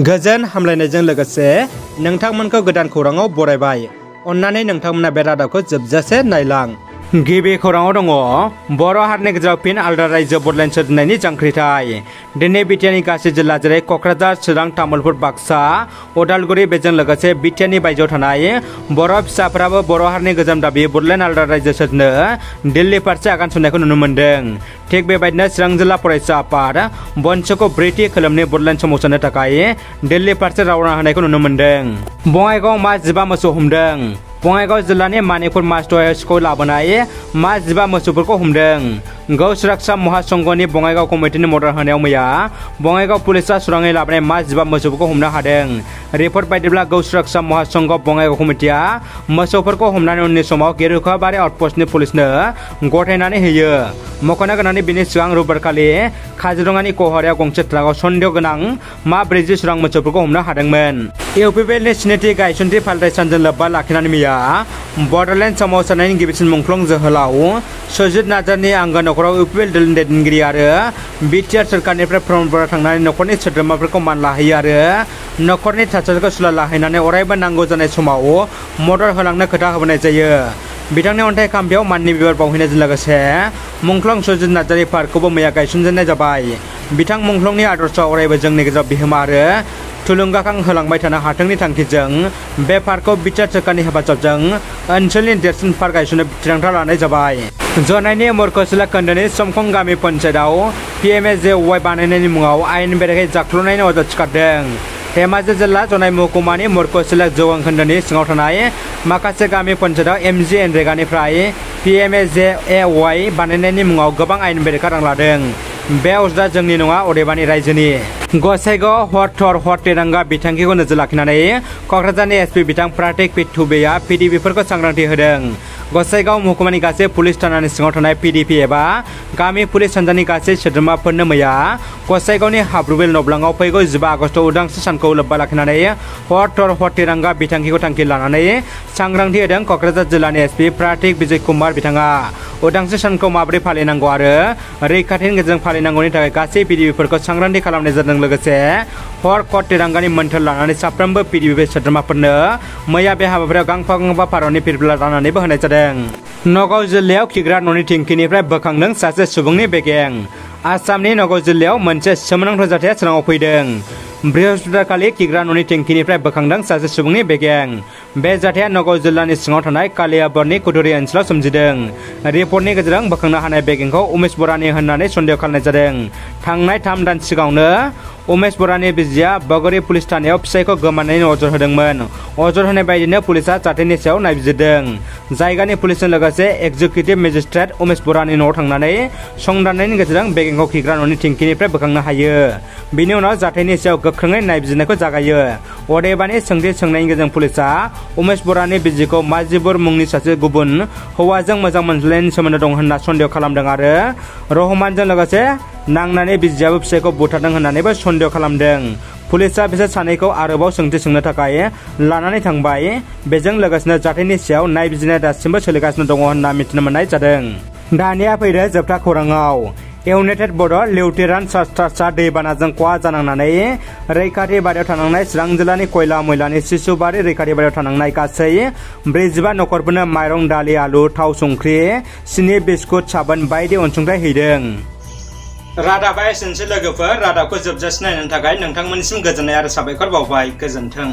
गोजोन हामलायनायजों लोगोसे नोंथांमोनखौ गोदान खौराङाव बरायबाय। अन्नानै नोंथांमोना बे रादाबखौ जोबजासे नायलां। गिबि खौराङाव दङ बर' हारिनि गेजेराव फिन आलादा रायजो बदलायनो सोरजिनायनि जांख्रिथाय। दिनै बिटिआरनि गासै जिल्ला जेरै क'क्राझार, चिरां, तामुलपुर, बाक्सा, उदालगुरि बेजों लोगोसे बिटिआरनि बायजोआव थानाय बर' फिसाफोराबो बर' हारिनि गोजाम दाबि बडलेण्ड आलादा रायजो सोरजिनो दिल्ली फारसे आगान सुरनायखौ नुनो मोन्दों। थिग बेबायदिनो चिरां जिल्ला फरायसा आफाद बन्स'खौ ब्रैथि खोलोबनि बडलेण्ड सोमावसारनो थाखाय दिल्ली फारसे रावना होनायखौ नुनो मोन्दों। बङाइगाव मा 15 मोसौ हमदों। बङाइगाव जिल्लानि मानिपुर मास्टर हाउसखौ लाबोनाय मा 15 मोसौफोरखौ हमदों। गौ सुरक्षा महासंघनि बङाइगाव कमिटिनि मदद होनायाव मैया बङाइगाव पुलिसा सुराङै लाबोनाय मा 15 मोसौफोरखौ हमनो हादों। रिपर्ट बायदिब्ला गौ सुरक्षा महासंघ बङाइगाव कमिटिया मोसौफोरखौ हमनानै उननि समाव गेरुकाबारि आउटपस्टनि पुलिसनो गथायनानै होयो। मख'नो गोनांदि बिनि सिगां रबिबारखालि काजिरङानि क'हरायाव गंसे ट्राकआव सन्देह गोनां मा 40 सुरां मोसौफोरखौ हमनो हादोंमोन। इउपिपिएलनि स्निथि गायसनथि फालिथाय सानजों लोब्बा लाखिनानै मैया बडलेण्ड सोमावसारनायनि गिबिसिन मुंख्लं जोहोलाव सुजित नार्जारिनि आंगो नखराव इउपिपिएल दैदेनगिरि आरो बिटिआर सोरखारनिफ्राय प्रमदफोरा थांनानै नखरनि सोद्रोमाफोरखौ मान लाहैयो आरो नखरनि थासारिखौ सुलाद लाहैनानै अरायबो नांगौ जानाय समाव मदद होलांनो खोथा होबोनाय जायो। बिथांनि अन्थाइ खाम्फायाव माननि बिबार बावहैनायजों लोगोसे मुंख्लं सुजित नार्जारि पार्कखौबो मैया गायसनजेननाय जाबाय। बिथां मुंख्लंनि आदर्शआ अरायबो जोंनि गेजेराव बिहोमा आरो थुलुंगाखां होलांबाय थानो हाथोंनि थांखिजों बे पार्कखौ बिटिआर सोरखारनि हेफाजाबजों ओनसोलनि देरसिन पार्क गायसननो थिरांथा लानाय जाबाय। जनाइनि मुरखसिला खोन्दोनि समखं गामि पन्चायतआव PMAJY बानायनायनि मुङाव आयेन बेरेखायै जाख्ल'नायनि अजद सिखारदों। धेमाजि जिल्ला जनाइ महकुमानि मुरखसिला जौगां खोन्दोनि सिङाव थानाय माखासे गामि पन्चायतआव MGNरेगानिफ्राय PMAJY बानायनायनि मुङाव गोबां आयेन बेरेखा रां लादों। बे अजदआ जोंनि नङा, अदेबानि रायजोनि। गसाइगाव हर हर तिरंगा बिथांखिखौ नोजोर लाखिनानै क'क्राझारनि SP बिथां प्रातिक पिथुबेया PDPफोरखौ सांग्रांथि होदों। गसाइगाव महकुमानि गासै पुलिस थानानि सिङाव थानाय PDP एबा गामि पुलिस हान्जानि गासै सोद्रोमाफोरनो मैया गसाइगावनि हाब्रुबेल नब्लाङाव फैगौ 15 आगस्ट उदांस्रि सानखौ लोब्बा लाखिनानै हर तिरंगा बिथांखिखौ थांखि लानानै सांग्रांथि होदों क'क्राझार जिल्लानि SP प्रातिक बिजय कुमार बिथाङा। उदांस्रि सानखौ माबोरै फालिनांगौ आरो रैखाथिनि गेजेरजों फालिनांगौनि थाखाय गासै PDPफोरखौ सांग्रांथि खालामनाय जादों। लोगोसे हर तिरंगानि मोन्थोर लानानै साफ्रोमबो PDP सोद्रोमाफोरनो मैया बे हाबाफारियाव गांफा गांफा भारतनि फिरफिला राननानैबो होनाय जादों। नगाव जिल्लायाव खिग्रा न'नि टेंकिनिफ्राय बोखांदों सासे सुबुंनि बेगें। आसामनि नगाव जिल्लायाव मोनसे सोमोनांथाव जाथाया सिगाङाव फैदों। बृहस्पतिबारखालि खिग्रा न'नि टेंकिनिफ्राय बोखांदों सासे सुबुंनि बेगें। बे जाथाया नगाव जिल्लानि सिङाव थानाय कालियाबरनि कुटुरि ओनसोलाव सोमजिदों। रिपर्टनि गेजेरजों बोखांनो हानाय बेगेंखौ उमेश बरानि होननानै सन्देह खालामनाय जादों। थांनाय 3 दान सिगाङावनो उमेश बरानि बिसिया बगरी पुलिस थानायाव फिसायखौ गोमानायनि अजद होदोंमोन। अजद होनाय बायदिनो पुलिसा जाथायनि सायाव नायबिजिरदों। जायगानि पुलिसजों लोगोसे एक्जिकिउटिभ मेजिस्ट्रेट उमेश बरानि न'आव थांनानै संदाननायनि गेजेरजों बेगेंखौ खिग्रा न'नि टेंकिनिफ्राय बोखांनो हायो। बिनि उनाव जाथायनि सायाव गोख्रोङै नायबिजिरनायखौ जागायो। अदेबानि सोंथि सोंनायनि गेजेरजों पुलिसा उमेश बरानि बिसिखौ माजिबुर मुंनि सासे गुबुन हौवाजों मोजां मोनज्लायनायनि सोमोन्दो दं होनना सन्देह खालामदों आरो रहमानजों लोगोसे नांनानै बिसियाबो फिसायखौ बुथारदों होननानैबो सन्देह खालामदों। पुलिसा बिसोर सानैखौ आरोबाव सोंथि सोंनो थाखाय लानानै थांबाय। बेजों लोगोसेनो जाथायनि सायाव नायबिजिरनाया दासिमबो सोलिगासिनो दङ होनना मिथिनो मोननाय जादों। दानिया फैदो जोबथा खौराङाव। इउनाइटेड बड' लिउटेरान चार्चआ दैबानाजों खहा जानांनानै रैखाथि बारियाव थानांनाय चिरां जिल्लानि खयला मैलानि सिसुबारि रैखाथि बारियाव थानांनाय गासै 45 नखरफोरनो माइरं, दालि, आलु, थाव, संख्रि, सिनि, बिस्कुट, साबोन बायदि अनसुंथाइ हैदों। रादाबा एसेनोसै लोगोफोर। रादाबखौ जोबजासिम नायनायनि थाखाय नोंथांमोननिसिम गोजोननाय आरो साबायखर बावबाय। गोजोन्थों।